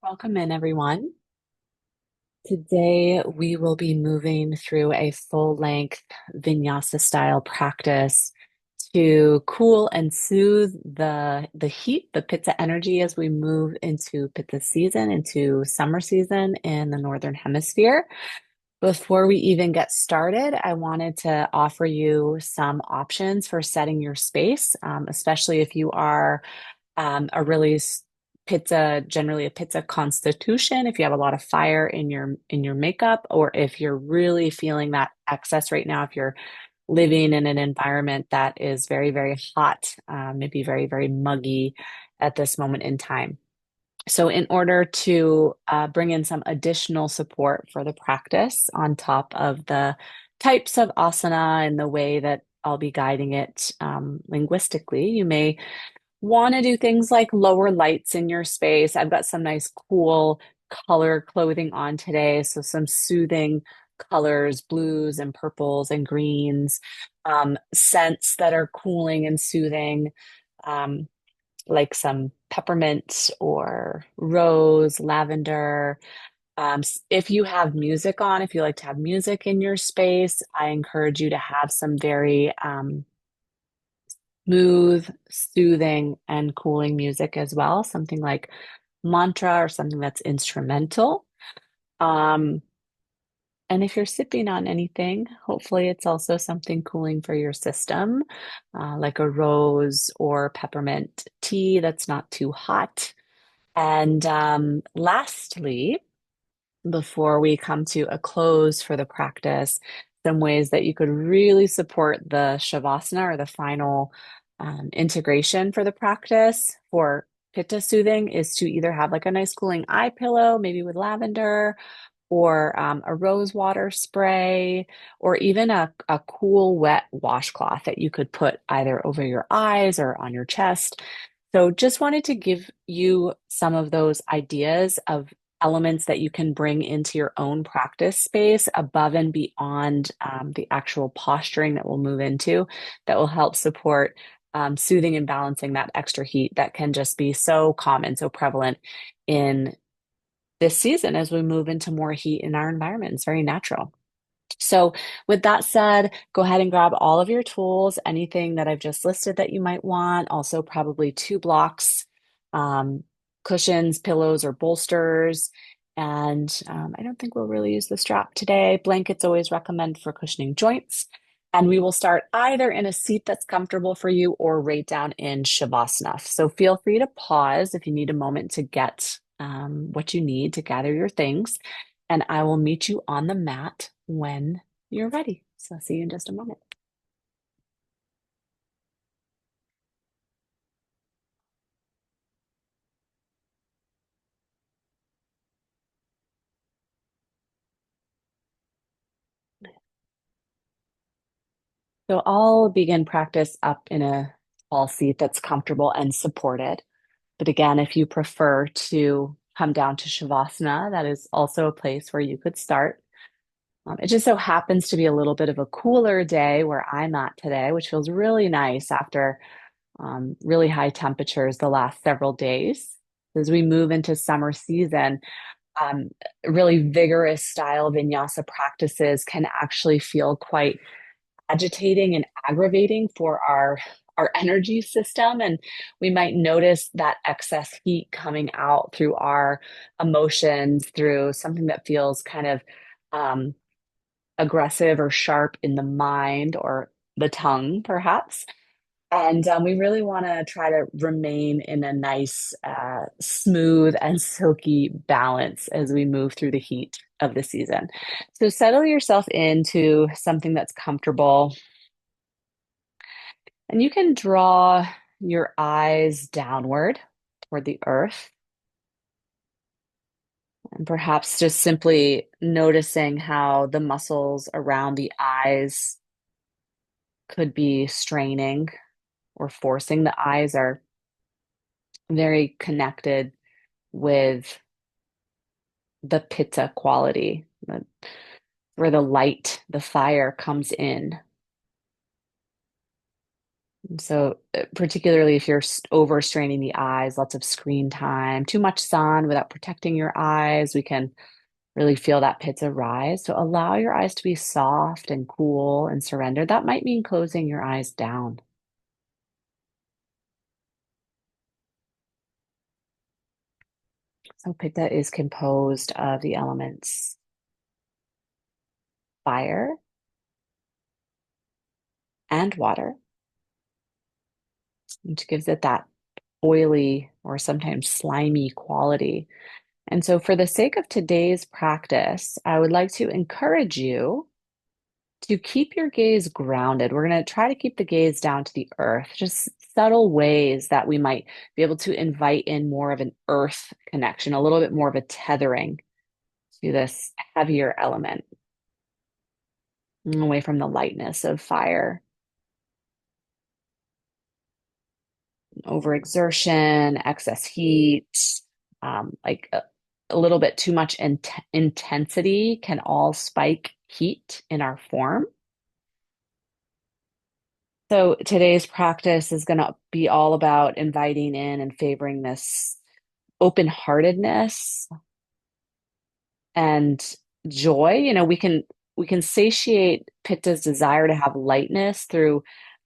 Welcome in, everyone. Today, we will be moving through a full-length Vinyasa style practice to cool and soothe the heat, the Pitta energy as we move into Pitta season, into summer season in the Northern Hemisphere. Before we even get started, I wanted to offer you some options for setting your space, especially if you are a really pitta, generally a pitta constitution, if you have a lot of fire in your makeup, or if you're really feeling that excess right now, if you're living in an environment that is very, very hot, maybe very, very muggy at this moment in time. So, in order to bring in some additional support for the practice on top of the types of asana and the way that I'll be guiding it linguistically, you may want to do things like lower lights in your space. I've got some nice cool color clothing on today. So some soothing colors, blues and purples and greens, scents that are cooling and soothing, um, like some peppermint or rose, lavender. If you have music on, if you like to have music in your space, I encourage you to have some very smooth, soothing, and cooling music as well, something like mantra or something that's instrumental. Um, and if you're sipping on anything, hopefully it's also something cooling for your system, like a rose or peppermint tea that's not too hot. And lastly, before we come to a close for the practice, some ways that you could really support the Shavasana or the final integration for the practice for Pitta soothing is to either have like a nice cooling eye pillow, maybe with lavender, or a rose water spray, or even a cool wet washcloth that you could put either over your eyes or on your chest. So, just wanted to give you some of those ideas of elements that you can bring into your own practice space above and beyond the actual posturing that we'll move into that will help support soothing and balancing that extra heat that can just be so common, so prevalent in this season as we move into more heat in our environment. It's very natural. So, with that said, go ahead and grab all of your tools, anything that I've just listed that you might want. Also, probably two blocks, um, cushions, pillows, or bolsters. And I don't think we'll really use the strap today. Blankets always recommend for cushioning joints. And we will start either in a seat that's comfortable for you or right down in Shavasana. So feel free to pause if you need a moment to get what you need to gather your things and I will meet you on the mat when you're ready. So I'll see you in just a moment. So I'll begin practice up in a tall seat that's comfortable and supported. But again, if you prefer to come down to Shavasana, that is also a place where you could start. It just so happens to be a little bit of a cooler day where I'm at today, which feels really nice after really high temperatures the last several days. As we move into summer season, um, really vigorous style vinyasa practices can actually feel quite agitating and aggravating for our energy system, and we might notice that excess heat coming out through our emotions, through something that feels kind of um, aggressive or sharp in the mind or the tongue, perhaps. And we really want to try to remain in a nice, smooth, and silky balance as we move through the heat of the season. So settle yourself into something that's comfortable, and you can draw your eyes downward toward the earth, and perhaps just simply noticing how the muscles around the eyes could be straining or forcing. The eyes are very connected with the pitta quality, where the light, the fire comes in. So, particularly if you're overstraining the eyes, lots of screen time, too much sun without protecting your eyes, we can really feel that pitta rise. So, allow your eyes to be soft and cool and surrender. That might mean closing your eyes down. So, pitta is composed of the elements fire and water, which gives it that oily or sometimes slimy quality. And so, for the sake of today's practice, I would like to encourage you to keep your gaze grounded. We're going to try to keep the gaze down to the earth, just subtle ways that we might be able to invite in more of an earth connection, a little bit more of a tethering to this heavier element, away from the lightness of fire. Overexertion, excess heat, like a little bit too much intensity can all spike heat in our form. So today's practice is going to be all about inviting in and favoring this open-heartedness and joy. We can satiate Pitta's desire to have lightness through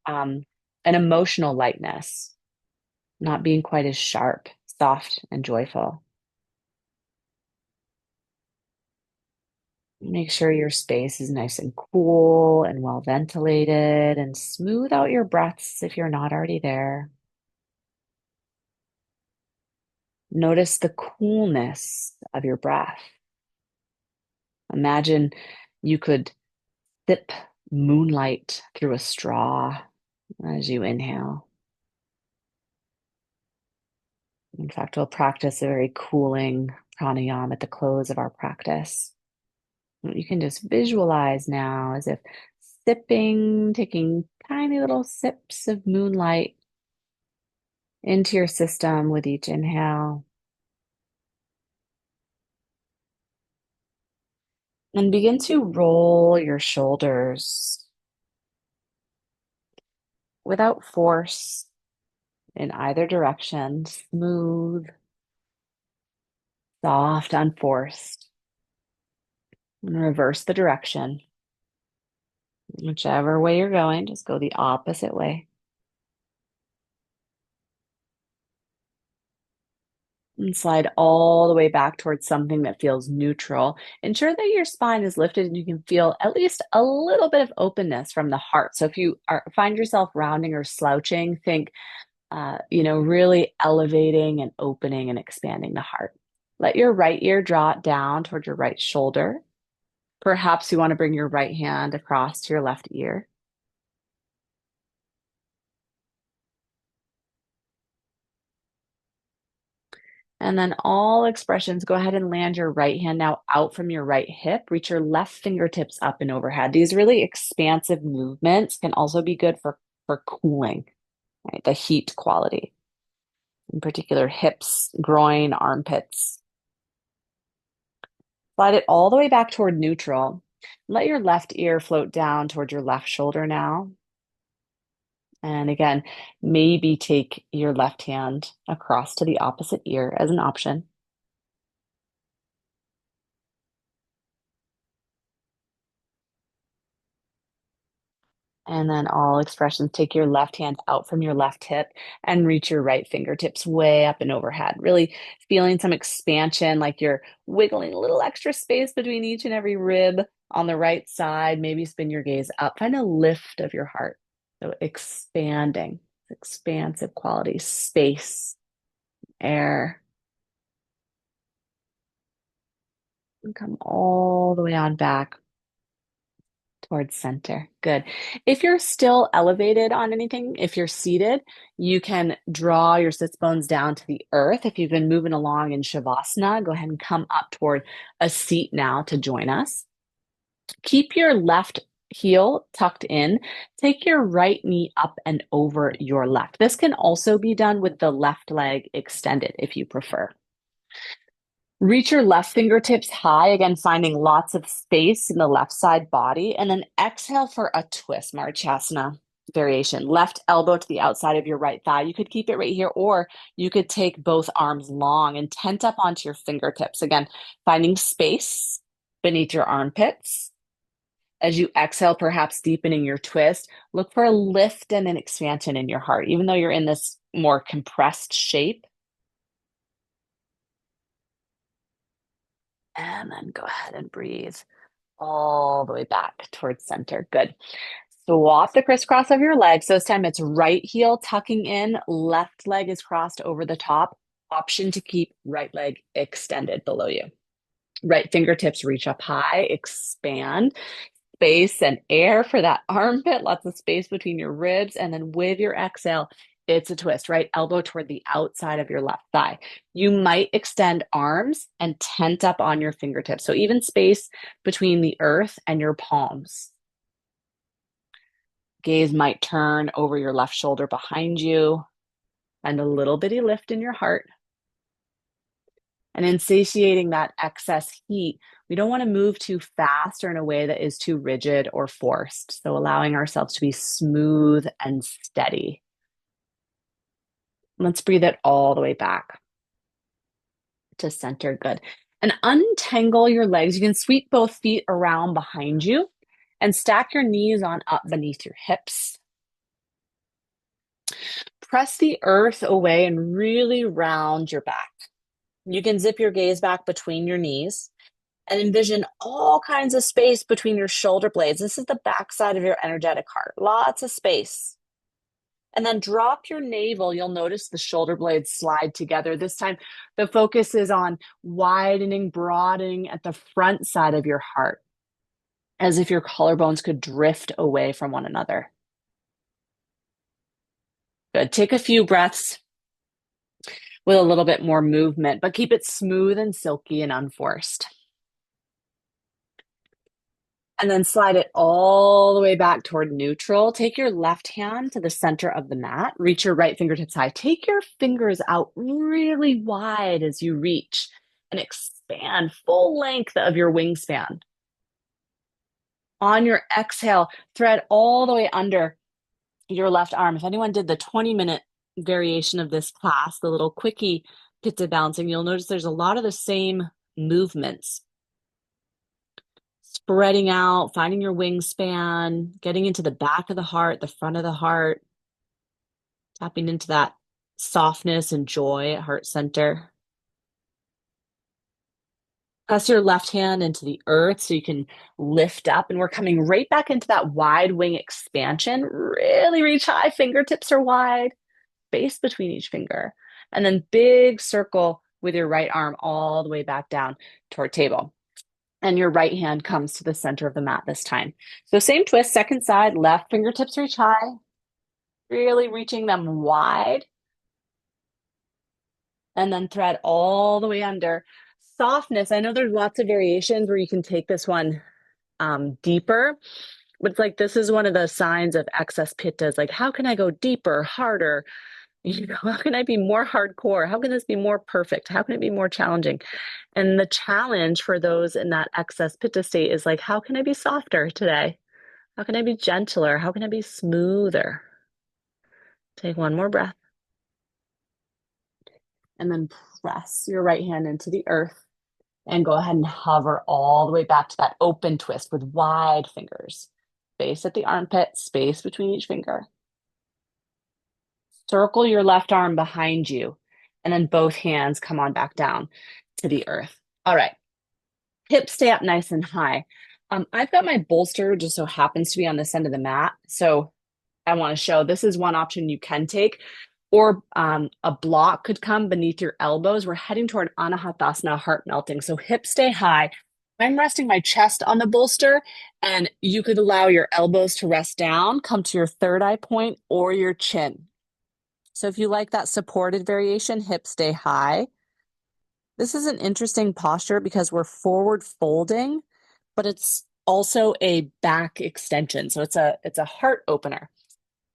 an emotional lightness, not being quite as sharp, soft, and joyful. Make sure your space is nice and cool and well ventilated, and smooth out your breaths if you're not already there. Notice the coolness of your breath. Imagine you could sip moonlight through a straw as you inhale. In fact, we'll practice a very cooling pranayama at the close of our practice. You can just visualize now as if sipping, taking tiny little sips of moonlight into your system with each inhale. And begin to roll your shoulders without force in either direction, smooth, soft, unforced. And reverse the direction. Whichever way you're going, just go the opposite way. And slide all the way back towards something that feels neutral. Ensure that your spine is lifted and you can feel at least a little bit of openness from the heart. So if you find yourself rounding or slouching, think, really elevating and opening and expanding the heart. Let your right ear draw down toward your right shoulder. Perhaps you want to bring your right hand across to your left ear. And then all expressions, go ahead and land your right hand now out from your right hip. Reach your left fingertips up and overhead. These really expansive movements can also be good for cooling, right? The heat quality, in particular hips, groin, armpits. Slide it all the way back toward neutral. Let your left ear float down toward your left shoulder now. And again, maybe take your left hand across to the opposite ear as an option. And then all expressions, take your left hand out from your left hip and reach your right fingertips way up and overhead. Really feeling some expansion, like you're wiggling a little extra space between each and every rib on the right side. Maybe spin your gaze up, find a lift of your heart. So expanding, expansive quality, space, air, and come all the way on back towards center. Good. If you're still elevated on anything, if you're seated, you can draw your sits bones down to the earth. If you've been moving along in Shavasana, go ahead and come up toward a seat now to join us. Keep your left heel tucked in. Take your right knee up and over your left. This can also be done with the left leg extended if you prefer. Reach your left fingertips high, again, finding lots of space in the left side body, and then exhale for a twist, Marchasana. variation. Left elbow to the outside of your right thigh. You could keep it right here, or you could take both arms long and tent up onto your fingertips. Again, finding space beneath your armpits. As you exhale, perhaps deepening your twist, look for a lift and an expansion in your heart, even though you're in this more compressed shape. And then go ahead and breathe all the way back towards center. Good. Swap the crisscross of your legs. So this time it's right heel tucking in, left leg is crossed over the top. Option to keep right leg extended below you. Right fingertips reach up high, expand space and air for that armpit, lots of space between your ribs. And then with your exhale, it's a twist, right? Elbow toward the outside of your left thigh. You might extend arms and tent up on your fingertips. So even space between the earth and your palms. Gaze might turn over your left shoulder behind you and a little bitty lift in your heart. And in satiating that excess heat, we don't want to move too fast or in a way that is too rigid or forced. So allowing ourselves to be smooth and steady. Let's breathe it all the way back to center. Good. And untangle your legs. You can sweep both feet around behind you and stack your knees on up beneath your hips. Press the earth away and really round your back. You can zip your gaze back between your knees and envision all kinds of space between your shoulder blades. This is the backside of your energetic heart. Lots of space. And then drop your navel. You'll notice the shoulder blades slide together. This time, the focus is on widening, broadening at the front side of your heart, as if your collarbones could drift away from one another. Good. Take a few breaths with a little bit more movement, but keep it smooth and silky and unforced. And then slide it all the way back toward neutral. Take your left hand to the center of the mat. Reach your right fingertips high. Take your fingers out really wide as you reach and expand full length of your wingspan. On your exhale, thread all the way under your left arm. If anyone did the 20-minute variation of this class, the little quickie Pitta bouncing, you'll notice there's a lot of the same movements. Spreading out, finding your wingspan, getting into the back of the heart, the front of the heart, tapping into that softness and joy at heart center. Press your left hand into the earth so you can lift up, and we're coming right back into that wide wing expansion. Really reach high, fingertips are wide, space between each finger, and then big circle with your right arm all the way back down toward table. And your right hand comes to the center of the mat this time. So same twist, second side, left fingertips reach high, really reaching them wide. And then thread all the way under. Softness, I know there's lots of variations where you can take this one deeper, but it's like this is one of the signs of excess pitta. Like, how can I go deeper, harder? How can I be more hardcore? How can this be more perfect? How can it be more challenging? And the challenge for those in that excess pitta state is like, how can I be softer today? How can I be gentler? How can I be smoother? Take one more breath. And then press your right hand into the earth and go ahead and hover all the way back to that open twist with wide fingers. Space at the armpit, space between each finger. Circle your left arm behind you, and then both hands come on back down to the earth. All right. Hips stay up nice and high. I've got my bolster just so happens to be on this end of the mat. So I want to show this is one option you can take, or a block could come beneath your elbows. We're heading toward Anahatasana, heart melting. So hips stay high. I'm resting my chest on the bolster, and you could allow your elbows to rest down, come to your third eye point or your chin. So if you like that supported variation, hips stay high. This is an interesting posture because we're forward folding, but it's also a back extension. So it's a heart opener.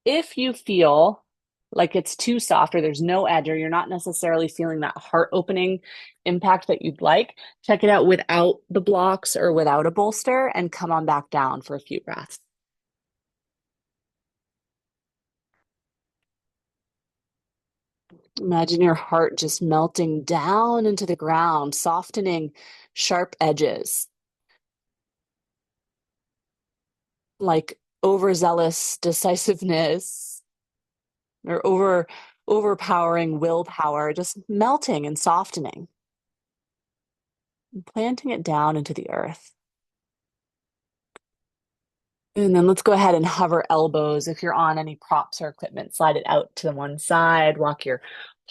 If you feel like it's too soft or there's no edge or you're not necessarily feeling that heart opening impact that you'd like, check it out without the blocks or without a bolster and come on back down for a few breaths. Imagine your heart just melting down into the ground, softening sharp edges, like overzealous decisiveness or overpowering willpower, just melting and softening and planting it down into the earth. And then let's go ahead and hover elbows. If you're on any props or equipment, slide it out to the one side. Walk your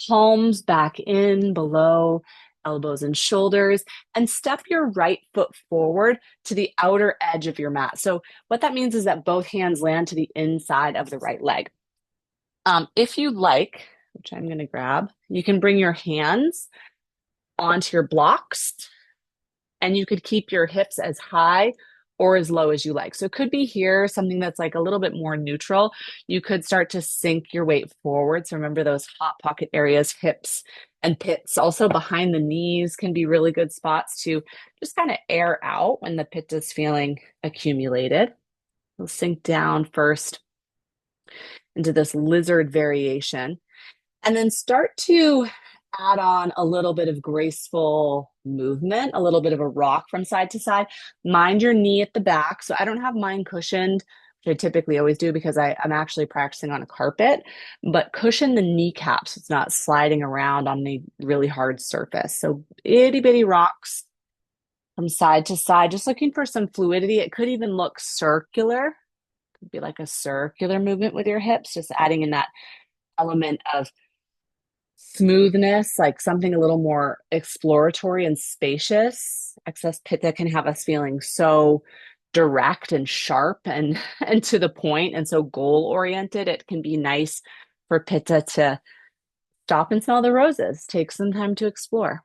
palms back in below elbows and shoulders, and step your right foot forward to the outer edge of your mat. So what that means is that both hands land to the inside of the right leg. If you like, which I'm going to grab, you can bring your hands onto your blocks and you could keep your hips as high or as low as you like. So it could be here, something that's like a little bit more neutral. You could start to sink your weight forward. So remember those hot pocket areas, hips and pits. Also behind the knees can be really good spots to just kind of air out when the pitta is feeling accumulated. We'll sink down first into this lizard variation. And then start to add on a little bit of graceful movement, a little bit of a rock from side to side. Mind your knee at the back. So I don't have mine cushioned, which I typically always do because I'm actually practicing on a carpet, but cushion the kneecaps. So it's not sliding around on a really hard surface. So itty bitty rocks from side to side, just looking for some fluidity. It could even look circular. It could be like a circular movement with your hips, just adding in that element of smoothness, like something a little more exploratory and spacious. Excess pitta can have us feeling so direct and sharp and and to the point and so goal oriented. It can be nice for pitta to stop and smell the roses, take some time to explore.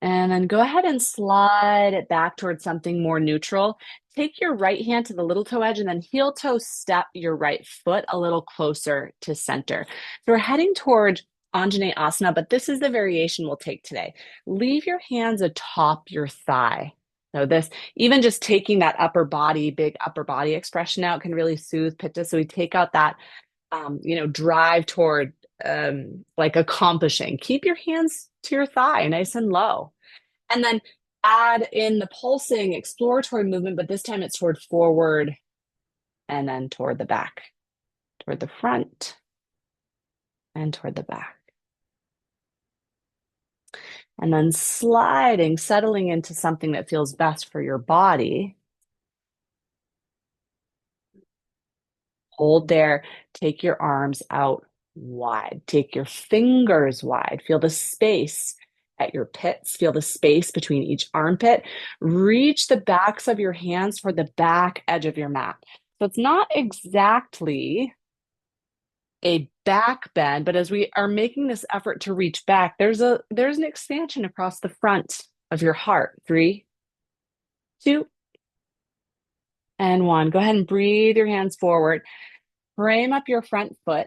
And then go ahead and slide it back towards something more neutral. Take your right hand to the little toe edge and then heel toe step your right foot a little closer to center. So we're heading toward Anjaneyasana, but this is the variation we'll take today. Leave your hands atop your thigh. So this, even just taking that upper body, big upper body expression out can really soothe pitta. So we take out that, drive toward like accomplishing. Keep your hands to your thigh, nice and low. And then add in the pulsing exploratory movement, but this time it's toward forward and then toward the back, toward the front and toward the back. And then sliding, settling into something that feels best for your body. Hold there, take your arms out wide, take your fingers wide, feel the space at your pits, feel the space between each armpit. Reach the backs of your hands for the back edge of your mat. So it's not exactly a back bend, but as we are making this effort to reach back, there's an expansion across the front of your heart. 3, 2, and 1. Go ahead and breathe your hands forward. Frame up your front foot.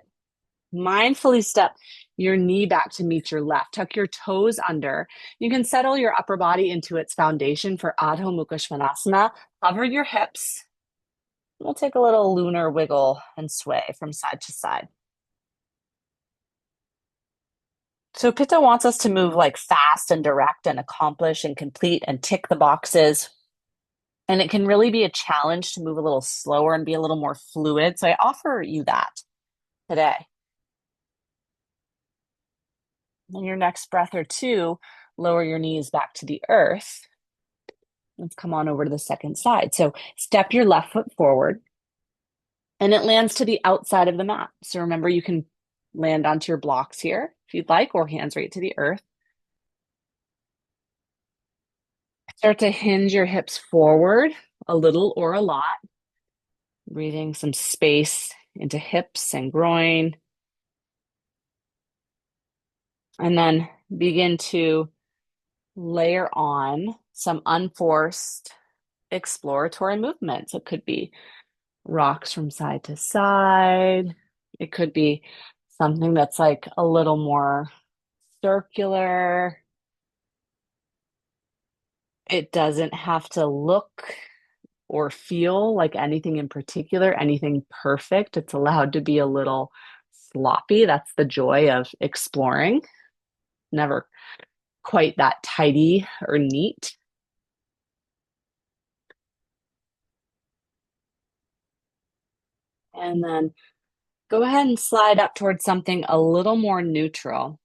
Mindfully step your knee back to meet your left. Tuck your toes under. You can settle your upper body into its foundation for Adho Mukha Svanasana. Hover your hips. We'll take a little lunar wiggle and sway from side to side. So Pitta wants us to move like fast and direct and accomplish and complete and tick the boxes. And it can really be a challenge to move a little slower and be a little more fluid. So I offer you that today. In your next breath or two, lower your knees back to the earth. Let's come on over to the second side. So step your left foot forward and it lands to the outside of the mat. So remember, you can land onto your blocks here if you'd like, or hands right to the earth. Start to hinge your hips forward a little or a lot, breathing some space into hips and groin. And then begin to layer on some unforced exploratory movements. It could be rocks from side to side. It could be something that's like a little more circular. It doesn't have to look or feel like anything in particular, anything perfect. It's allowed to be a little sloppy. That's the joy of exploring. Never quite that tidy or neat. And then go ahead and slide up towards something a little more neutral.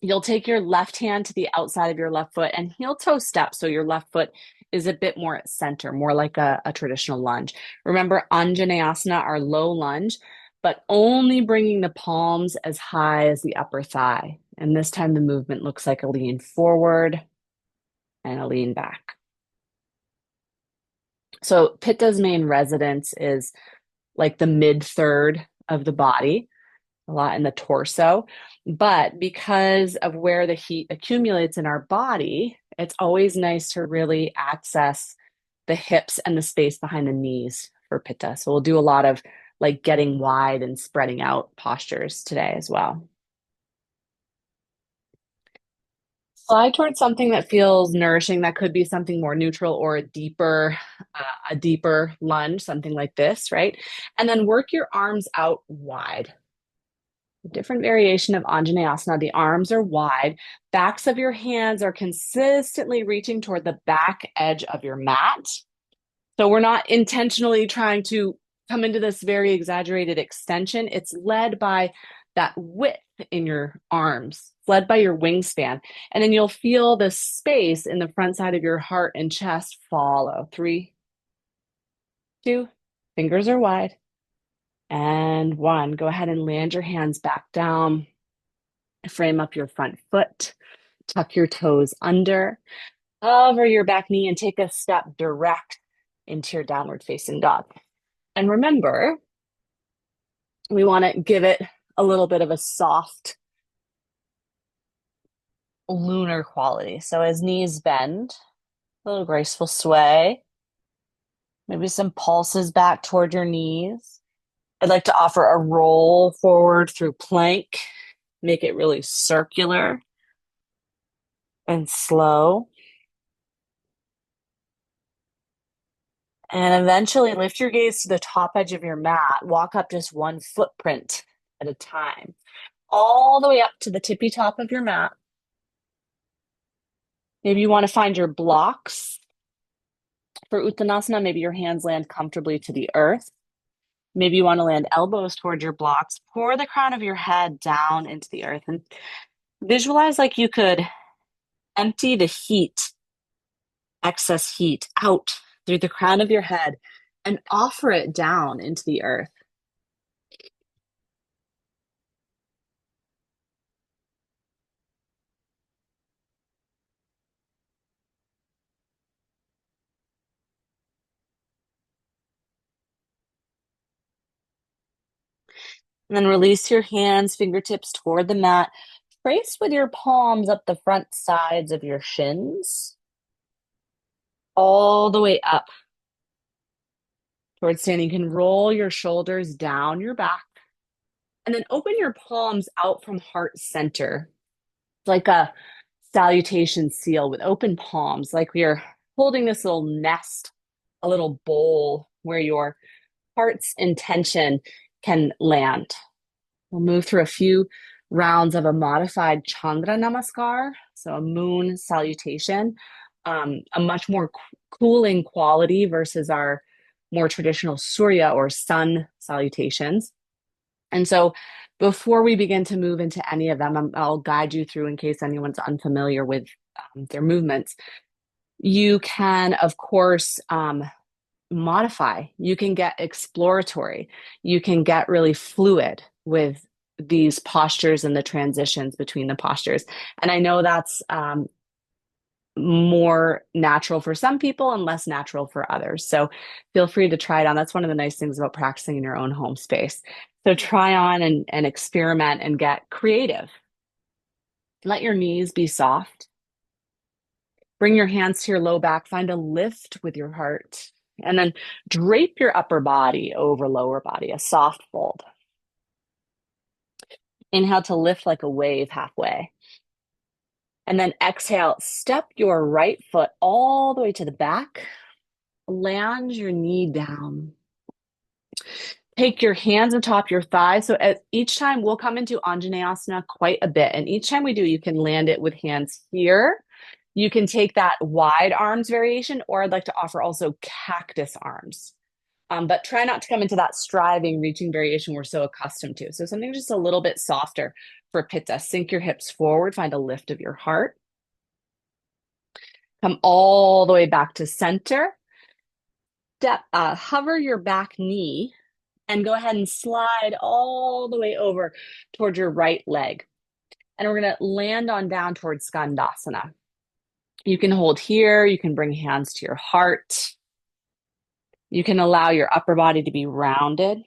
You'll take your left hand to the outside of your left foot and heel toe step. So your left foot is a bit more at center, more like a traditional lunge. Remember, Anjaneyasana, our low lunge, but only bringing the palms as high as the upper thigh. And this time the movement looks like a lean forward and a lean back. So Pitta's main residence is like the mid third of the body, a lot in the torso. But because of where the heat accumulates in our body, it's always nice to really access the hips and the space behind the knees for Pitta. So we'll do a lot of like getting wide and spreading out postures today as well. Slide towards something that feels nourishing. That could be something more neutral or a deeper lunge, something like this, right? And then work your arms out wide. A different variation of Anjaneyasana. The arms are wide. Backs of your hands are consistently reaching toward the back edge of your mat. So we're not intentionally trying to come into this very exaggerated extension. It's led by that width in your arms, led by your wingspan. And then you'll feel the space in the front side of your heart and chest follow. 3, 2, fingers are wide. And 1, go ahead and land your hands back down. Frame up your front foot. Tuck your toes under. Cover your back knee and take a step direct into your downward facing dog. And remember, we want to give it a little bit of a soft lunar quality. So as knees bend, a little graceful sway, maybe some pulses back toward your knees. I'd like to offer a roll forward through plank, make it really circular and slow. And eventually lift your gaze to the top edge of your mat. Walk up just one footprint at a time, all the way up to the tippy top of your mat. Maybe you want to find your blocks. For Uttanasana, maybe your hands land comfortably to the earth. Maybe you want to land elbows toward your blocks. Pour the crown of your head down into the earth and visualize like you could empty the heat, excess heat out through the crown of your head and offer it down into the earth. And then release your hands, fingertips toward the mat. Trace with your palms up the front sides of your shins, all the way up towards standing. You can roll your shoulders down your back and then open your palms out from heart center. It's like a salutation seal with open palms, like we are holding this little nest, a little bowl where your heart's intention can land. We'll move through a few rounds of a modified Chandra Namaskar, so a moon salutation, a much more cooling quality versus our more traditional Surya or sun salutations. And so before we begin to move into any of them, I'll guide you through in case anyone's unfamiliar with their movements. You can, of course, modify. You can get exploratory. You can get really fluid with these postures and the transitions between the postures. And I know that's more natural for some people and less natural for others. So feel free to try it on. That's one of the nice things about practicing in your own home space. So try on and experiment and get creative. Let your knees be soft. Bring your hands to your low back. Find a lift with your heart. And then drape your upper body over lower body, a soft fold. Inhale to lift like a wave halfway. And then exhale, step your right foot all the way to the back. Land your knee down. Take your hands on top of your thighs. So at each time we'll come into Anjaneyasana quite a bit. And each time we do, you can land it with hands here. You can take that wide arms variation, or I'd like to offer also cactus arms. But try not to come into that striving, reaching variation we're so accustomed to. So something just a little bit softer for Pitta. Sink your hips forward, find a lift of your heart. Come all the way back to center. Hover your back knee and go ahead and slide all the way over towards your right leg. And we're going to land on down towards Skandasana. You can hold here. You can bring hands to your heart. You can allow your upper body to be rounded.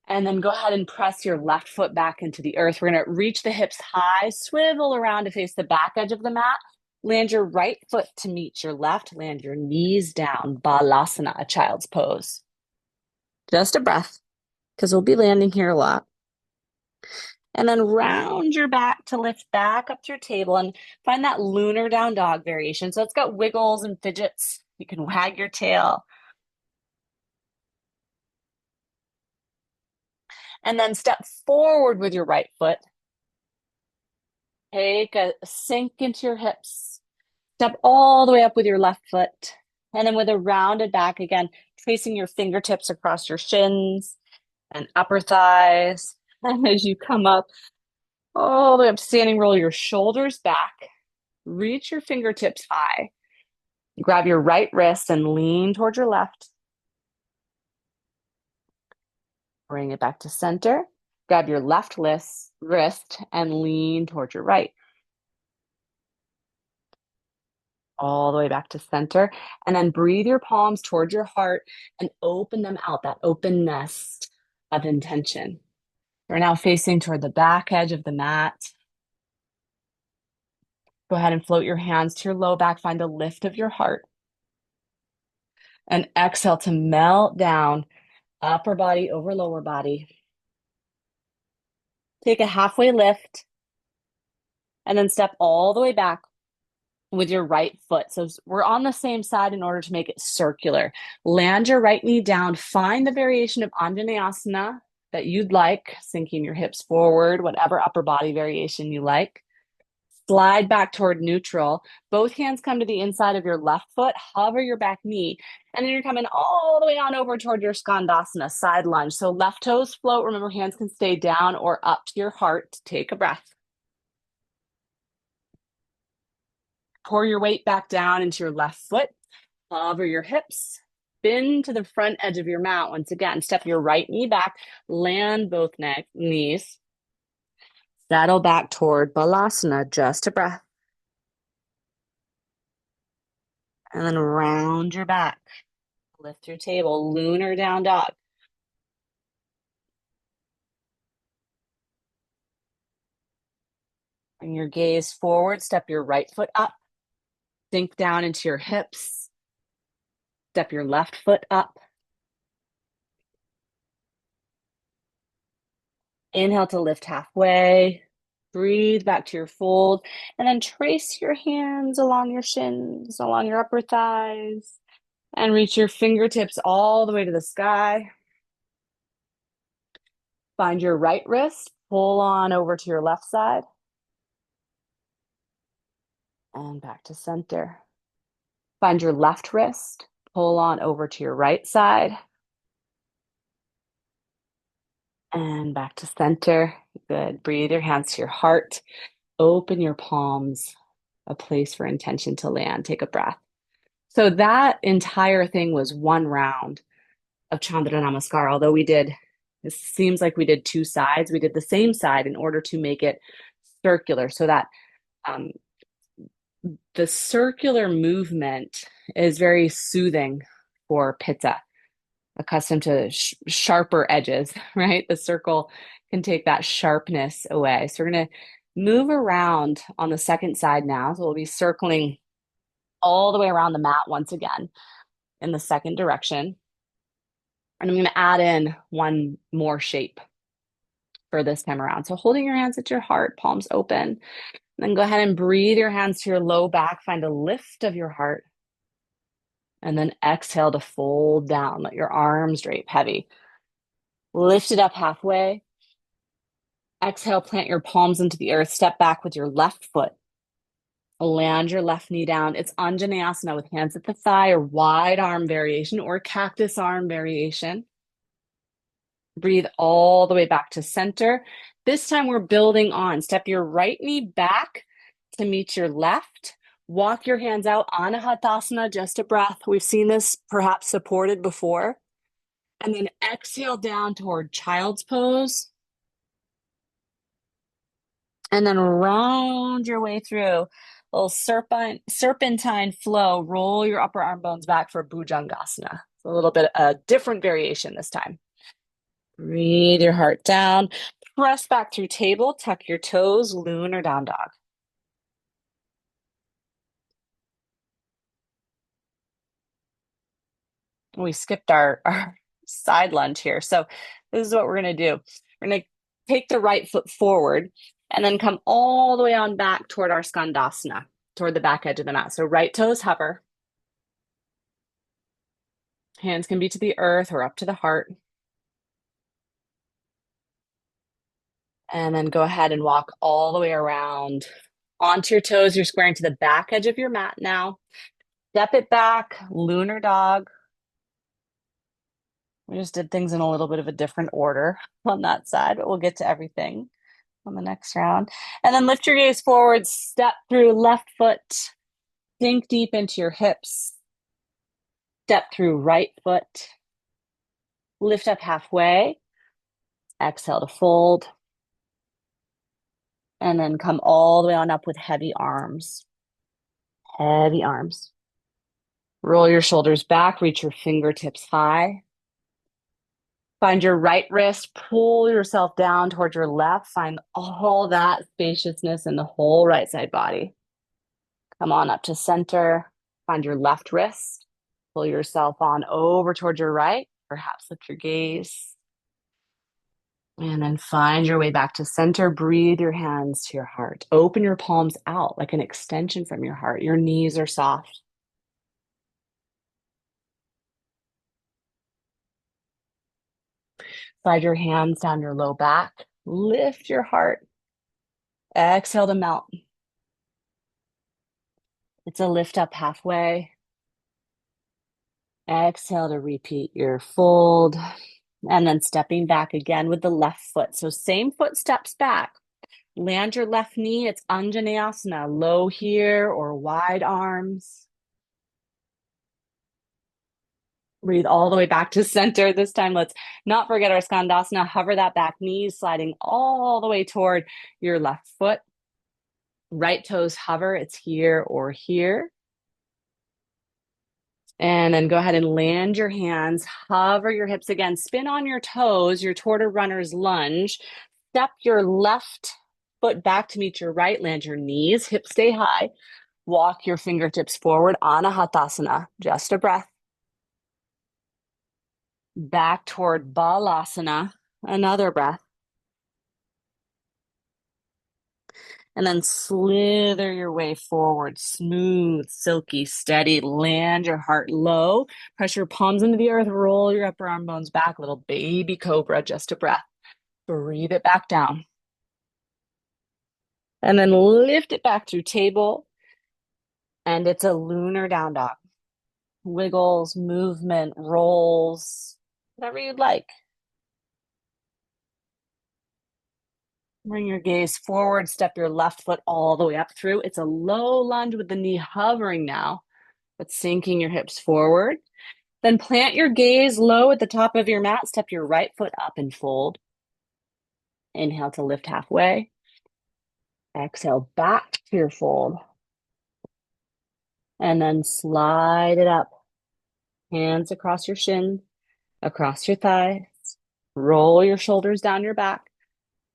And then go ahead and press your left foot back into the earth. We're going to reach the hips high, swivel around to face the back edge of the mat. Land your right foot to meet your left. Land your knees down. Balasana, a child's pose. Just a breath, because we'll be landing here a lot. And then round your back to lift back up to your table and find that lunar down dog variation. So it's got wiggles and fidgets. You can wag your tail. And then step forward with your right foot. Take a sink into your hips. Step all the way up with your left foot. And then with a rounded back again, tracing your fingertips across your shins and upper thighs. And as you come up all the way up to standing, roll your shoulders back. Reach your fingertips high. Grab your right wrist and lean towards your left. Bring it back to center. Grab your left wrist and lean towards your right. All the way back to center. And then breathe your palms towards your heart and open them out, that open nest of intention. We're now facing toward the back edge of the mat. Go ahead and float your hands to your low back. Find a lift of your heart. And exhale to melt down, upper body over lower body. Take a halfway lift and then step all the way back with your right foot. So we're on the same side in order to make it circular. Land your right knee down. Find the variation of Anjaneyasana that you'd like, sinking your hips forward, whatever upper body variation you like. Slide back toward neutral. Both hands come to the inside of your left foot. Hover your back knee. And then you're coming all the way on over toward your Skandasana, side lunge. So left toes float. Remember, hands can stay down or up to your heart. Take a breath. Pour your weight back down into your left foot. Hover your hips. Bend to the front edge of your mat. Once again, step your right knee back. Land both knees. Settle back toward Balasana. Just a breath. And then round your back. Lift your table. Lunar down dog. Bring your gaze forward. Step your right foot up. Sink down into your hips. Step your left foot up. Inhale to lift halfway. Breathe back to your fold. And then trace your hands along your shins, along your upper thighs. And reach your fingertips all the way to the sky. Find your right wrist. Pull on over to your left side. And back to center. Find your left wrist. Pull on over to your right side. And back to center. Good. Breathe your hands to your heart. Open your palms, a place for intention to land. Take a breath. So that entire thing was one round of Chandra Namaskar. Although it seems like we did two sides. We did the same side in order to make it circular so that the circular movement is very soothing for Pitta, accustomed to sharper edges, right? The circle can take that sharpness away. So we're going to move around on the second side now. So we'll be circling all the way around the mat once again in the second direction. And I'm going to add in one more shape for this time around. So holding your hands at your heart, palms open. Then go ahead and breathe your hands to your low back. Find a lift of your heart. And then exhale to fold down. Let your arms drape heavy. Lift it up halfway. Exhale, plant your palms into the earth. Step back with your left foot. Land your left knee down. It's Anjaneyasana with hands at the thigh or wide arm variation or cactus arm variation. Breathe all the way back to center. This time we're building on. Step your right knee back to meet your left. Walk your hands out, Anahatasana, just a breath. We've seen this perhaps supported before. And then exhale down toward child's pose. And then round your way through. A little serpentine flow. Roll your upper arm bones back for Bhujangasana. It's a little bit a different variation this time. Breathe your heart down. Press back through table. Tuck your toes. Loon or down dog. We skipped our side lunge here. So this is what we're going to do. We're going to take the right foot forward and then come all the way on back toward our Skandasana, toward the back edge of the mat. So right toes hover. Hands can be to the earth or up to the heart. And then go ahead and walk all the way around onto your toes. You're squaring to the back edge of your mat now. Step it back, lunar dog. We just did things in a little bit of a different order on that side, but we'll get to everything on the next round. And then lift your gaze forward, step through left foot, sink deep into your hips. Step through right foot, lift up halfway, exhale to fold, and then come all the way on up with heavy arms. Heavy arms. Roll your shoulders back, reach your fingertips high. Find your right wrist, pull yourself down towards your left. Find all that spaciousness in the whole right side body. Come on up to center. Find your left wrist. Pull yourself on over towards your right. Perhaps lift your gaze. And then find your way back to center. Breathe your hands to your heart. Open your palms out like an extension from your heart. Your knees are soft. Slide your hands down your low back. Lift your heart. Exhale to melt. It's a lift up halfway. Exhale to repeat your fold. And then stepping back again with the left foot. So same foot steps back. Land your left knee. It's Anjaneyasana. Low here or wide arms. Breathe all the way back to center. This time, let's not forget our Skandasana. Hover that back knee, sliding all the way toward your left foot. Right toes hover. It's here or here. And then go ahead and land your hands. Hover your hips again. Spin on your toes, your toward a runner's lunge. Step your left foot back to meet your right. Land your knees. Hips stay high. Walk your fingertips forward. Anahatasana. Just a breath. Back toward Balasana, another breath. And then slither your way forward, smooth, silky, steady. Land your heart low. Press your palms into the earth. Roll your upper arm bones back. Little baby cobra, just a breath. Breathe it back down. And then lift it back through table. And it's a lunar down dog. Wiggles, movement, rolls, whatever you'd like. Bring your gaze forward, step your left foot all the way up through. It's a low lunge with the knee hovering now, but sinking your hips forward. Then plant your gaze low at the top of your mat. Step your right foot up and fold. Inhale to lift halfway. Exhale back to your fold. And then slide it up. Hands across your shins, across your thighs. Roll your shoulders down your back.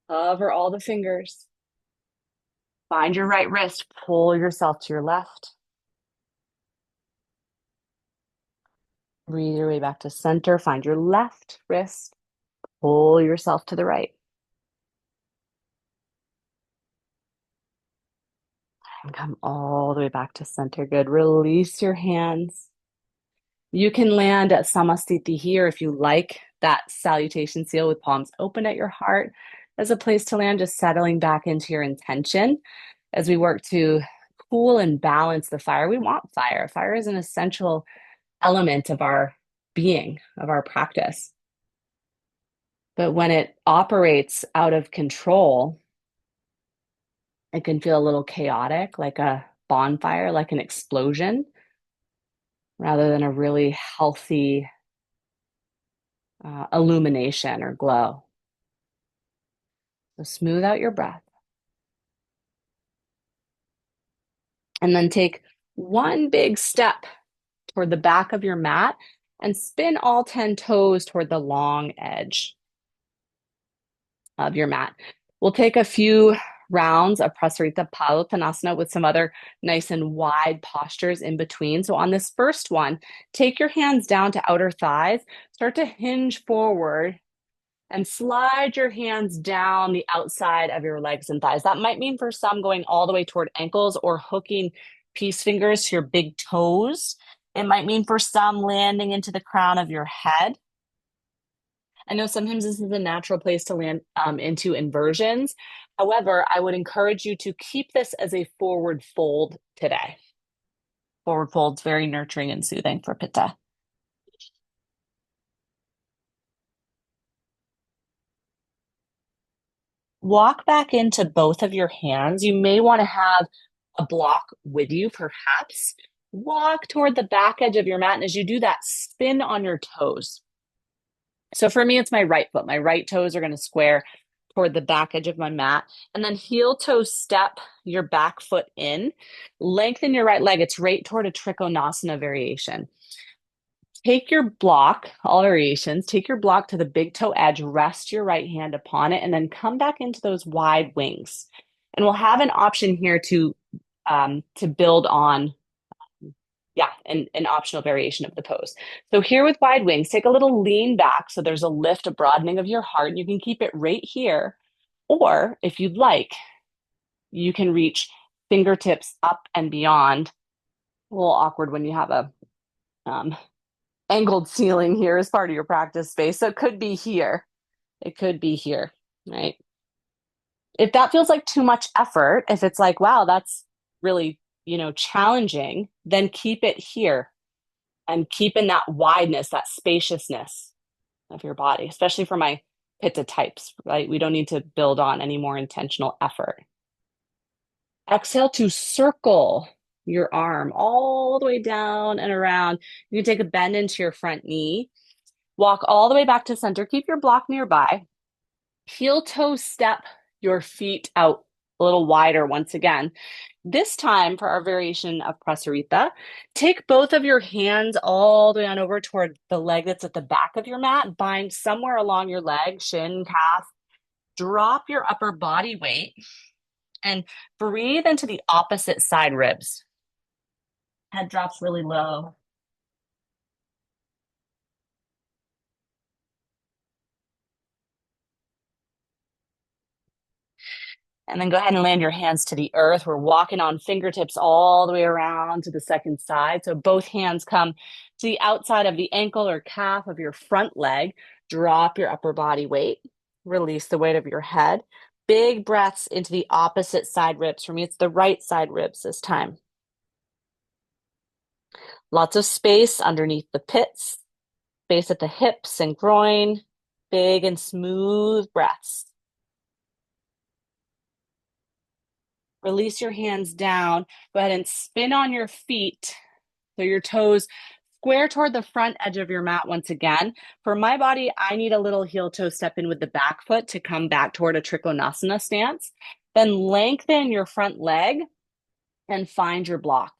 Hover all the fingers. Find your right wrist. Pull yourself to your left. Breathe your way back to center. Find your left wrist. Pull yourself to the right. And come all the way back to center. Good. Release your hands. You can land at Samastiti here if you like that salutation seal with palms open at your heart as a place to land, just settling back into your intention as we work to cool and balance the fire. We want fire. Fire is an essential element of our being, of our practice. But when it operates out of control, it can feel a little chaotic, like a bonfire, like an explosion, rather than a really healthy illumination or glow. So smooth out your breath. And then take one big step toward the back of your mat and spin all 10 toes toward the long edge of your mat. We'll take a few rounds of Prasarita Padottanasana with some other nice and wide postures in between. So on this first one, take your hands down to outer thighs, start to hinge forward and slide your hands down the outside of your legs and thighs. That might mean for some going all the way toward ankles or hooking peace fingers to your big toes. It might mean for some landing into the crown of your head. I know sometimes this is a natural place to land into inversions. However, I would encourage you to keep this as a forward fold today. Forward fold's very nurturing and soothing for Pitta. Walk back into both of your hands. You may want to have a block with you, perhaps. Walk toward the back edge of your mat. And as you do that, spin on your toes. So for me, it's my right foot. My right toes are going to square toward the back edge of my mat. And then heel toe step your back foot in. Lengthen your right leg. It's right toward a Trikonasana variation. Take your block, all variations, take your block to the big toe edge, rest your right hand upon it, and then come back into those wide wings. And we'll have an option here to build on, yeah, an optional variation of the pose. So here with wide wings, take a little lean back so there's a lift, a broadening of your heart. You can keep it right here. Or if you'd like, you can reach fingertips up and beyond. A little awkward when you have a angled ceiling here as part of your practice space. So it could be here. It could be here, right? If that feels like too much effort, if it's like, wow, that's really, challenging, then keep it here and keep in that wideness, that spaciousness of your body, especially for my Pitta types, right? We don't need to build on any more intentional effort. Exhale to circle your arm all the way down and around. You can take a bend into your front knee. Walk all the way back to center. Keep your block nearby. Heel toe step your feet out a little wider once again. This time for our variation of Prasarita, take both of your hands all the way on over toward the leg that's at the back of your mat. Bind somewhere along your leg, shin, calf. Drop your upper body weight and breathe into the opposite side ribs. Head drops really low. And then go ahead and land your hands to the earth. We're walking on fingertips all the way around to the second side. So both hands come to the outside of the ankle or calf of your front leg. Drop your upper body weight. Release the weight of your head. Big breaths into the opposite side ribs. For me, it's the right side ribs this time. Lots of space underneath the pits, space at the hips and groin. Big and smooth breaths. Release your hands down. Go ahead and spin on your feet. So your toes square toward the front edge of your mat once again. For my body, I need a little heel toe step in with the back foot to come back toward a Trikonasana stance. Then lengthen your front leg and find your block.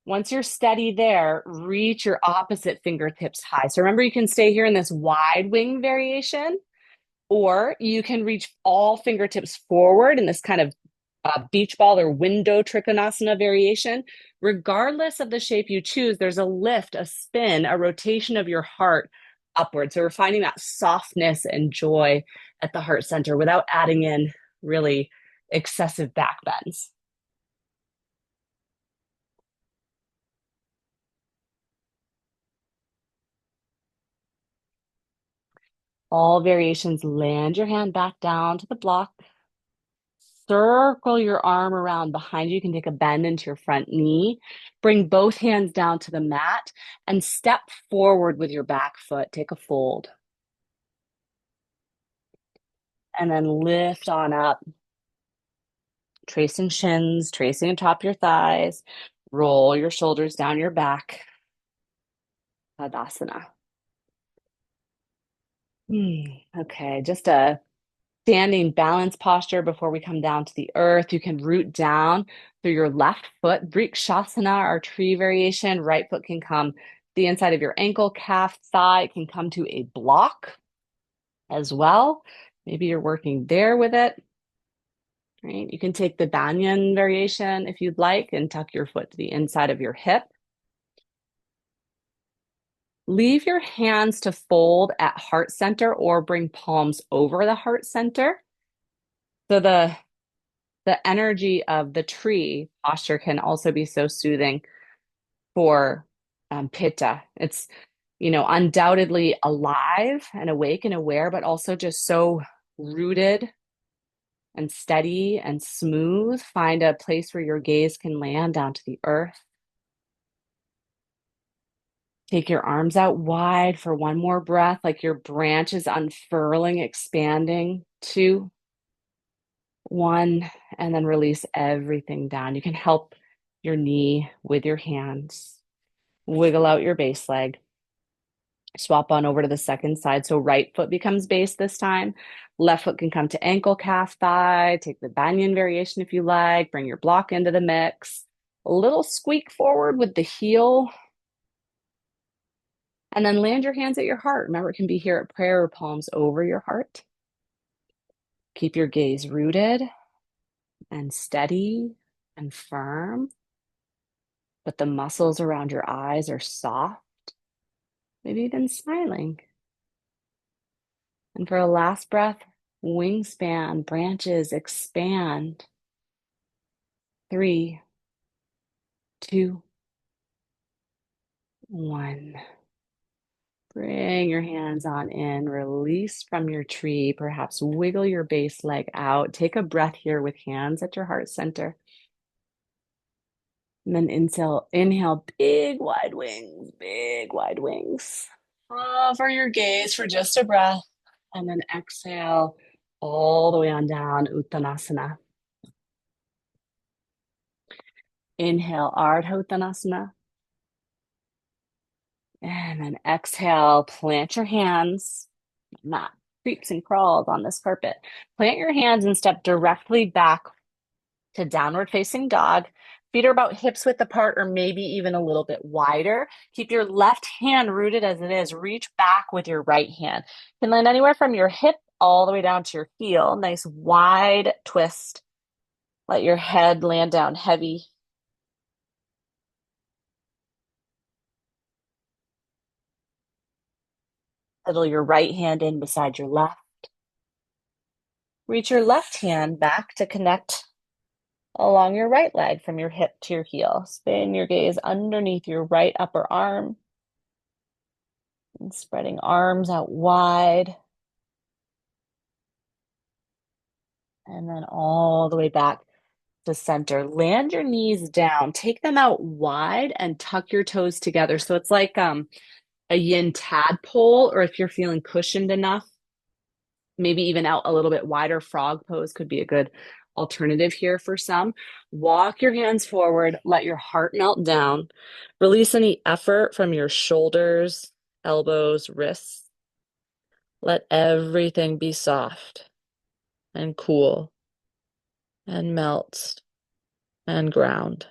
Once you're steady there, reach your opposite fingertips high. So remember, you can stay here in this wide wing variation, or you can reach all fingertips forward in this kind of beach ball or window Trikonasana variation. Regardless of the shape you choose, there's a lift, a spin, a rotation of your heart upward. So we're finding that softness and joy at the heart center without adding in really excessive back bends. All variations, land your hand back down to the block. Circle your arm around behind you. You can take a bend into your front knee. Bring both hands down to the mat and step forward with your back foot. Take a fold. And then lift on up, tracing shins, tracing atop your thighs. Roll your shoulders down your back. Tadasana. Okay, just a standing balance posture before we come down to the earth. You can root down through your left foot, Vrikshasana, our tree variation. Right foot can come to the inside of your ankle, calf, thigh. It can come to a block as well. Maybe you're working there with it, right? You can take the banyan variation if you'd like and tuck your foot to the inside of your hip. Leave your hands to fold at heart center or bring palms over the heart center. So the energy of the tree posture can also be so soothing for Pitta. It's, undoubtedly alive and awake and aware, but also just so rooted and steady and smooth. Find a place where your gaze can land down to the earth. Take your arms out wide for one more breath, like your branch is unfurling, expanding. 2, 1, and then release everything down. You can help your knee with your hands. Wiggle out your base leg. Swap on over to the second side. So right foot becomes base this time. Left foot can come to ankle, calf, thigh. Take the banyan variation if you like. Bring your block into the mix. A little squeak forward with the heel. And then land your hands at your heart. Remember, it can be here at prayer or palms over your heart. Keep your gaze rooted and steady and firm. But the muscles around your eyes are soft, maybe even smiling. And for a last breath, wingspan, branches expand. 3, 2, 1. Bring your hands on in, release from your tree, perhaps wiggle your base leg out. Take a breath here with hands at your heart center. And then inhale, big wide wings, big wide wings. Hover your gaze for just a breath. And then exhale all the way on down, Uttanasana. Inhale, Ardha Uttanasana. And then exhale, plant your hands, mat creeps and crawls on this carpet. Plant your hands and step directly back to downward facing dog. Feet are about hips width apart or maybe even a little bit wider. Keep your left hand rooted as it is. Reach back with your right hand. You can land anywhere from your hip all the way down to your heel. Nice wide twist. Let your head land down heavy. Settle your right hand in beside your left. Reach your left hand back to connect along your right leg from your hip to your heel. Spin your gaze underneath your right upper arm. And spreading arms out wide. And then all the way back to center. Land your knees down. Take them out wide and tuck your toes together. So it's like a yin tadpole, or if you're feeling cushioned enough, maybe even out a little bit wider, frog pose could be a good alternative here for some. Walk your hands forward, let your heart melt down. Release any effort from your shoulders, elbows, wrists. Let everything be soft and cool and melt and ground.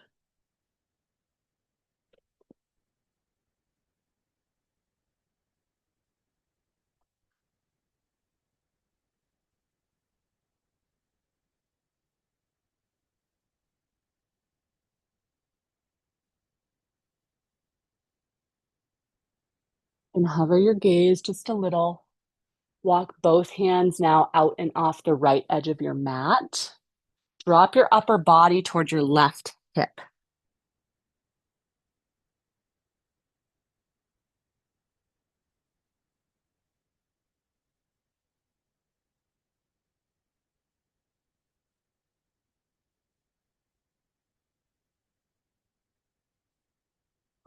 And hover your gaze just a little. Walk both hands now out and off the right edge of your mat. Drop your upper body towards your left hip.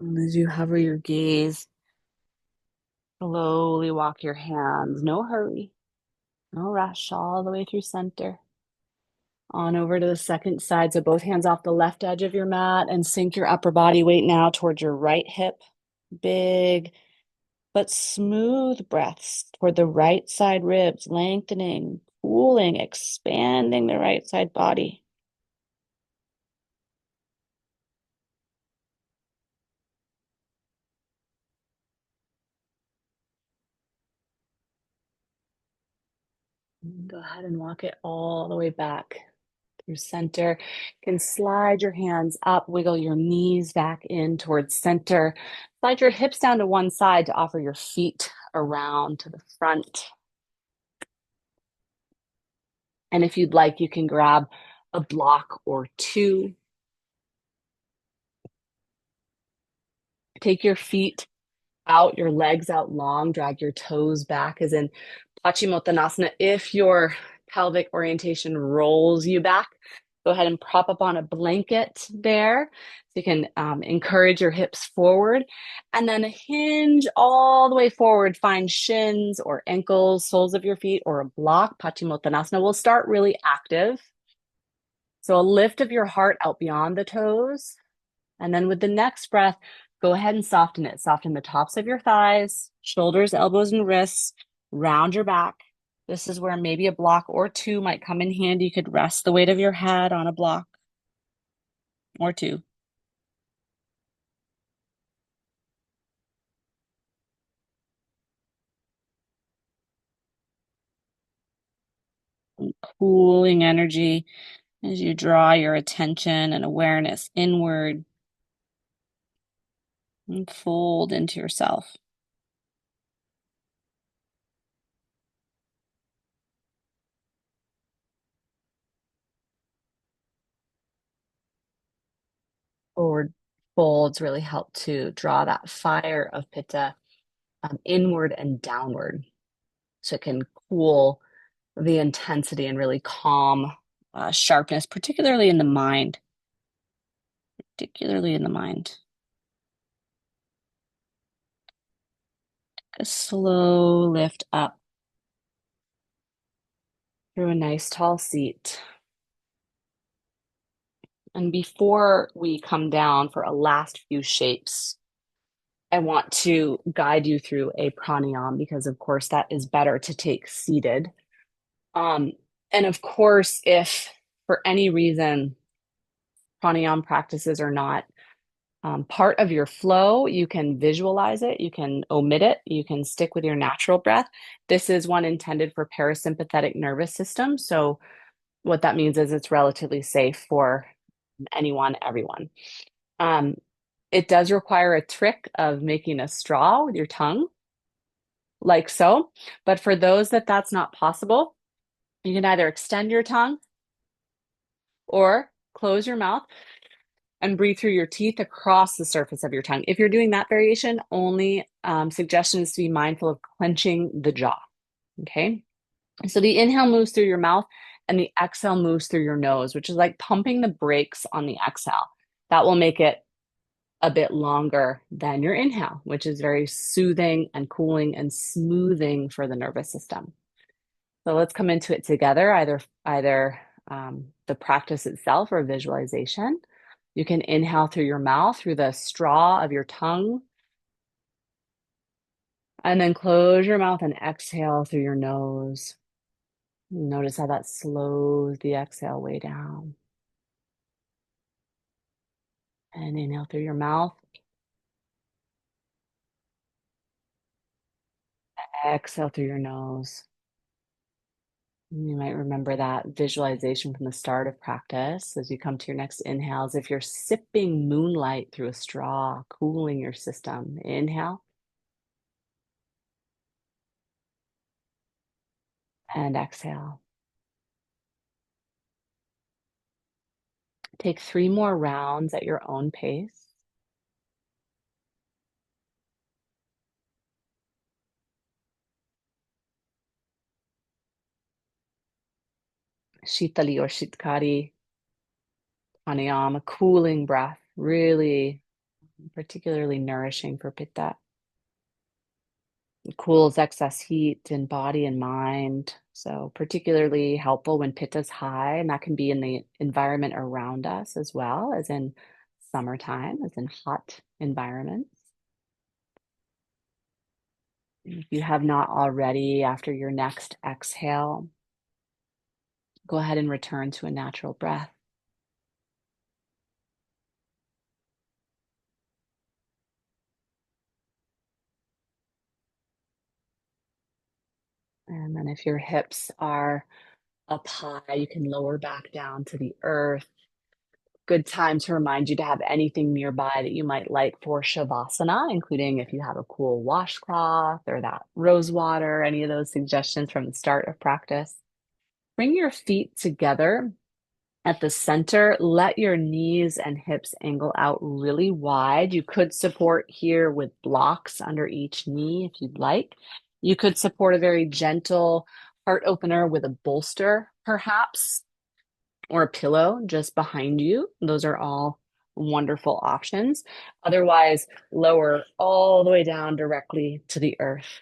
And as you hover your gaze, slowly walk your hands, no hurry, no rush, all the way through center. On over to the second side. So both hands off the left edge of your mat and sink your upper body weight now towards your right hip. Big but smooth breaths toward the right side ribs, lengthening, cooling, expanding the right side body. Go ahead and walk it all the way back through center. You can slide your hands up, wiggle your knees back in towards center. Slide your hips down to one side to offer your feet around to the front. And if you'd like, you can grab a block or two. Take your feet out, your legs out long, drag your toes back as in Paschimottanasana. If your pelvic orientation rolls you back, go ahead and prop up on a blanket there. So you can encourage your hips forward and then hinge all the way forward. Find shins or ankles, soles of your feet, or a block. Paschimottanasana will start really active. So a lift of your heart out beyond the toes. And then with the next breath, go ahead and soften it. Soften the tops of your thighs, shoulders, elbows, and wrists, round your back. This is where maybe a block or two might come in handy. You could rest the weight of your head on a block or two. Cooling energy as you draw your attention and awareness inward and fold into yourself. Forward folds really help to draw that fire of Pitta inward and downward. So it can cool the intensity and really calm sharpness, particularly in the mind. Particularly in the mind. A slow lift up through a nice tall seat. And before we come down for a last few shapes, I want to guide you through a pranayama because, of course, that is better to take seated. Um, and of course, if for any reason pranayama practices are not part of your flow, you can visualize it, you can omit it, you can stick with your natural breath. This is one intended for parasympathetic nervous system. So what that means is it's relatively safe for anyone, everyone. Um, it does require a trick of making a straw with your tongue, like so. But for those that that's not possible, you can either extend your tongue or close your mouth and breathe through your teeth across the surface of your tongue. If you're doing that variation, only suggestion is to be mindful of clenching the jaw. Okay. So the inhale moves through your mouth and the exhale moves through your nose, which is like pumping the brakes on the exhale. That will make it a bit longer than your inhale, which is very soothing and cooling and smoothing for the nervous system. So let's come into it together, either the practice itself or visualization. You can inhale through your mouth, through the straw of your tongue, and then close your mouth and exhale through your nose. Notice how that slows the exhale way down. And inhale through your mouth, exhale through your nose. You might remember that visualization from the start of practice as you come to your next inhales. If you're sipping moonlight through a straw, cooling your system, inhale and exhale. Take 3 more rounds at your own pace. Shitali or Shitkari pranayama, cooling breath, really particularly nourishing for Pitta. It cools excess heat in body and mind. So, particularly helpful when Pitta's high, and that can be in the environment around us as well as in summertime, as in hot environments. If you have not already, after your next exhale, go ahead and return to a natural breath. And then if your hips are up high, you can lower back down to the earth. Good time to remind you to have anything nearby that you might like for Shavasana, including if you have a cool washcloth or that rose water, any of those suggestions from the start of practice. Bring your feet together at the center. Let your knees and hips angle out really wide. You could support here with blocks under each knee if you'd like. You could support a very gentle heart opener with a bolster, perhaps, or a pillow just behind you. Those are all wonderful options. Otherwise, lower all the way down directly to the earth.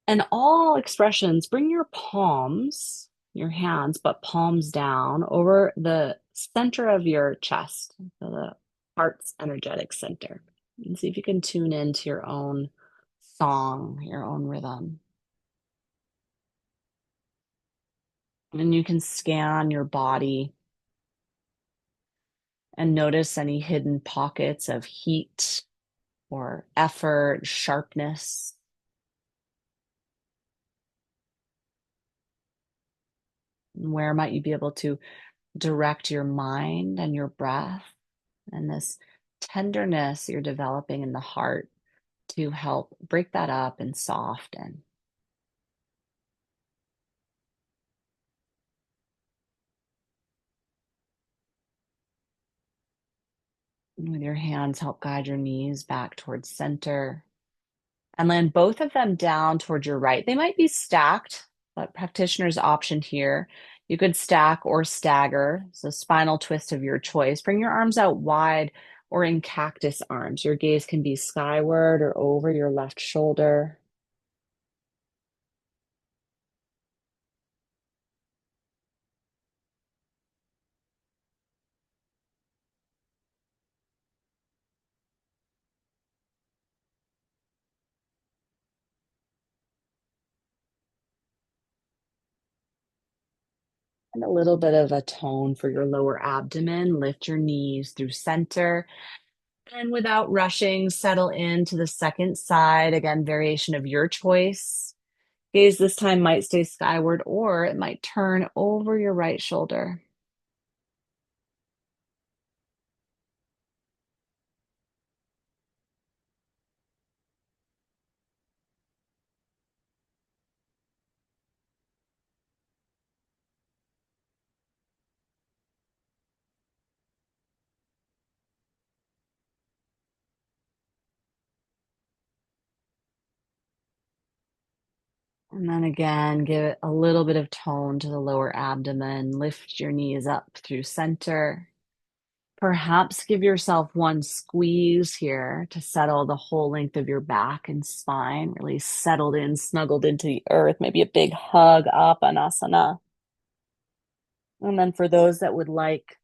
And all expressions, bring your palms, your hands, but palms down over the center of your chest, so the heart's energetic center. And see if you can tune into your own song, your own rhythm. And you can scan your body and notice any hidden pockets of heat or effort, sharpness. Where might you be able to direct your mind and your breath and this tenderness you're developing in the heart to help break that up and soften? And with your hands, help guide your knees back towards center and land both of them down towards your right. They might be stacked, but practitioner's option here. You could stack or stagger. So spinal twist of your choice. Bring your arms out wide or in cactus arms. Your gaze can be skyward or over your left shoulder. And a little bit of a tone for your lower abdomen. Lift your knees through center. And without rushing, settle into the second side. Again, variation of your choice. Gaze this time might stay skyward or it might turn over your right shoulder. And then again, give it a little bit of tone to the lower abdomen. Lift your knees up through center. Perhaps give yourself one squeeze here to settle the whole length of your back and spine, really settled in, snuggled into the earth. Maybe a big hug up, Anasana. And then for those that would like,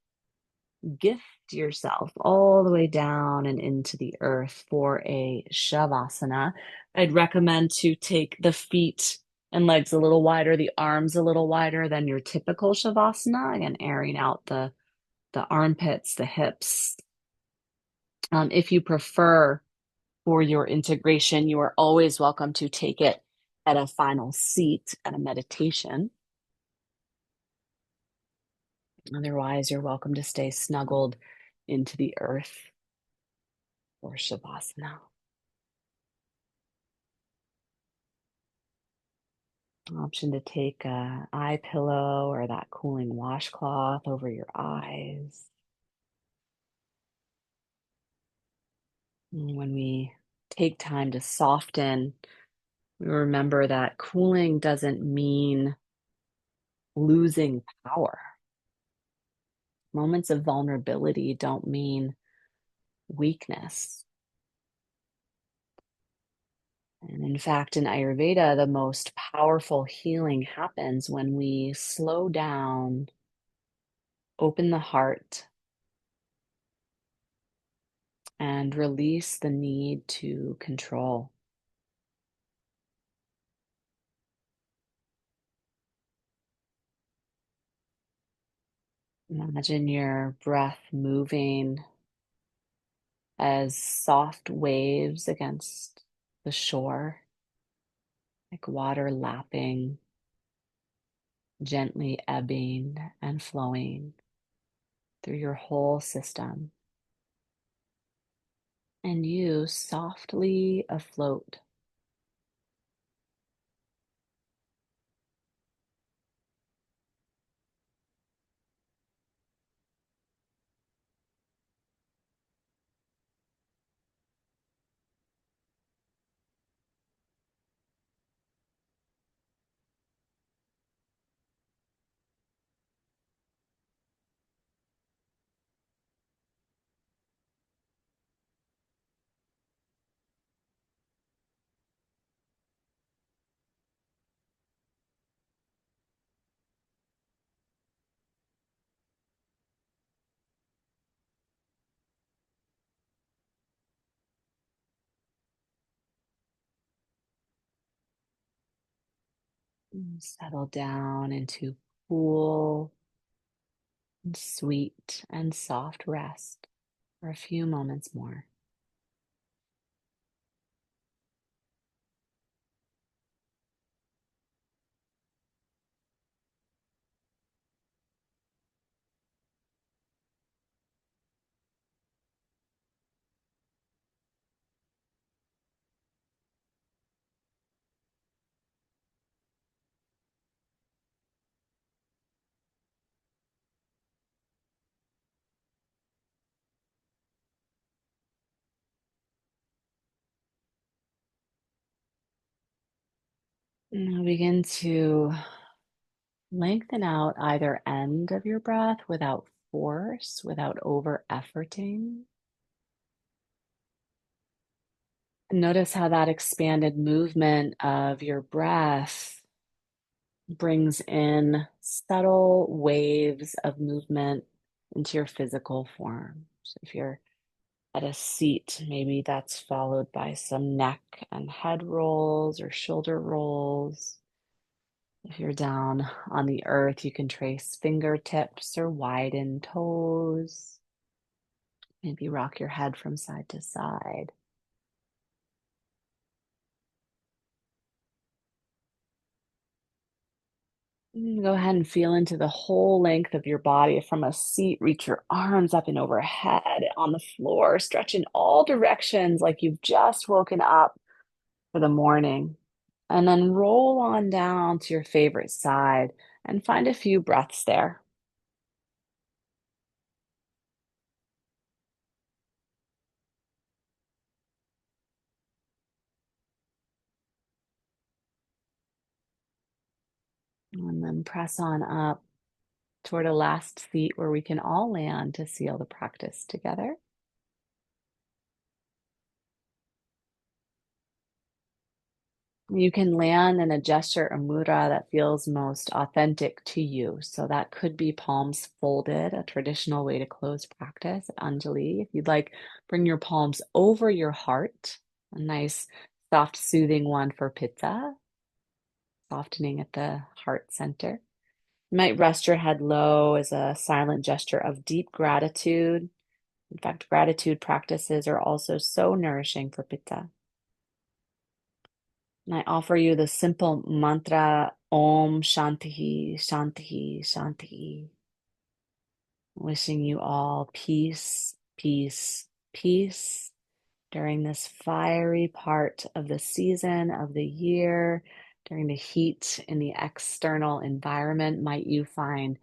gift yourself all the way down and into the earth for a Shavasana. I'd recommend to take the feet and legs a little wider, the arms a little wider than your typical Shavasana. Again, airing out the armpits, the hips. If you prefer for your integration, you are always welcome to take it at a final seat at a meditation. Otherwise, you're welcome to stay snuggled into the earth for Shavasana. Option to take a eye pillow or that cooling washcloth over your eyes. And when we take time to soften, we remember that cooling doesn't mean losing power. Moments of vulnerability don't mean weakness. And in fact, in Ayurveda, the most powerful healing happens when we slow down, open the heart, and release the need to control. Imagine your breath moving as soft waves against the shore, like water lapping, gently ebbing and flowing through your whole system, and you softly afloat. Settle down into cool and sweet and soft rest for a few moments more. Now begin to lengthen out either end of your breath without force, without over efforting. Notice how that expanded movement of your breath brings in subtle waves of movement into your physical form. So if you're at a seat, maybe that's followed by some neck and head rolls or shoulder rolls. If you're down on the earth, you can trace fingertips or widen toes. Maybe rock your head from side to side. Go ahead and feel into the whole length of your body. From a seat, reach your arms up and overhead on the floor, stretch in all directions like you've just woken up for the morning. And then roll on down to your favorite side and find a few breaths there. And then press on up toward a last seat where we can all land to seal the practice together. You can land in a gesture or mudra that feels most authentic to you. So that could be palms folded, a traditional way to close practice at Anjali. If you'd like, bring your palms over your heart, a nice, soft, soothing one for Pitta, softening at the heart center. You might rest your head low as a silent gesture of deep gratitude. In fact, gratitude practices are also so nourishing for Pitta. And I offer you the simple mantra Om Shanti, Shanti, Shanti. Wishing you all peace, peace, peace during this fiery part of the season of the year, during the heat in the external environment. Might you find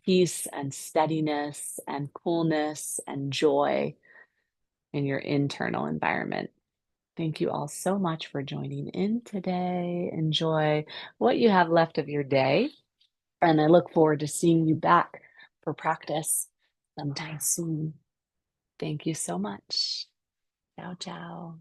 peace and steadiness and coolness and joy in your internal environment. Thank you all so much for joining in today. Enjoy what you have left of your day. And I look forward to seeing you back for practice sometime soon. Thank you so much. Ciao, ciao.